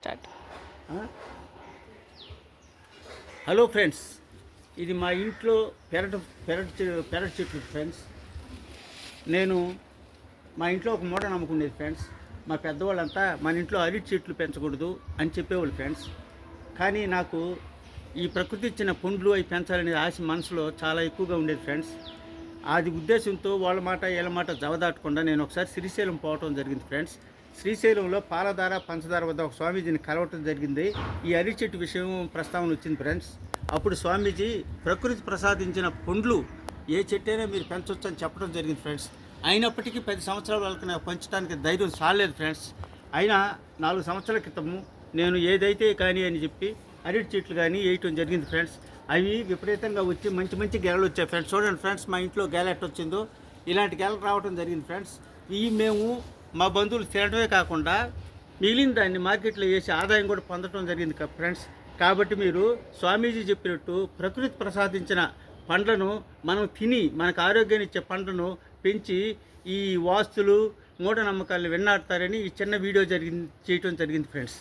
Start. Hello friends, ఇది మా ఇంట్లో పెరట్ చెట్లు ఫ్రెండ్స్. నేను మా ఇంట్లో ఒక మూఢ నమ్మకం ఉండేది ఫ్రెండ్స్. మా పెద్దవాళ్ళంతా మన ఇంట్లో అరటి చెట్లు పెంచకూడదు అని చెప్పేవాళ్ళు ఫ్రెండ్స్. కానీ నాకు ఈ ప్రకృతి ఇచ్చిన పండ్లు అవి పెంచాలనే ఆశ మనసులో చాలా ఎక్కువగా ఉండేది ఫ్రెండ్స్. అది ఉద్దేశంతో వాళ్ళ మాట వీళ్ళ మాట జవదాటకుండా నేను ఒకసారి శ్రీశైలం పోవటం జరిగింది ఫ్రెండ్స్. శ్రీశైలంలో పాలధార పంచదార వద్ద ఒక స్వామీజీని కలవటం జరిగింది. ఈ అరటి చెట్టు విషయం ప్రస్తావన వచ్చింది ఫ్రెండ్స్. అప్పుడు స్వామీజీ ప్రకృతి ప్రసాదించిన పండ్లు ఏ చెట్టైనా మీరు పెంచవచ్చు అని చెప్పడం జరిగింది ఫ్రెండ్స్. అయినప్పటికీ 10 సంవత్సరాల వరకు నాకు పెంచడానికి ధైర్యం చాలలేదు ఫ్రెండ్స్. అయినా 4 సంవత్సరాల క్రితము నేను ఏదైతే కానీ అని చెప్పి అరటి చెట్లు కానీ వేయటం జరిగింది ఫ్రెండ్స్. అవి విపరీతంగా వచ్చి మంచి మంచి గెలలు వచ్చాయి ఫ్రెండ్స్. చూడండి ఫ్రెండ్స్, మా ఇంట్లో గెల ఎట్ట వచ్చిందో ఇలాంటి గెలలు రావడం జరిగింది ఫ్రెండ్స్. ఇవి మేము మా బంధువులు తినడమే కాకుండా మిగిలిన దాన్ని మార్కెట్లో వేసి ఆదాయం కూడా పొందడం జరిగింది ఫ్రెండ్స్. కాబట్టి మీరు స్వామీజీ చెప్పినట్టు ప్రకృతి ప్రసాదించిన పండ్లను మనం తిని మనకు ఆరోగ్యాన్ని ఇచ్చే పండ్లను పెంచి ఈ వాస్తులు మూఢనమ్మకాలను వెన్నాడతారని ఈ చిన్న వీడియో చేయటం జరిగింది ఫ్రెండ్స్.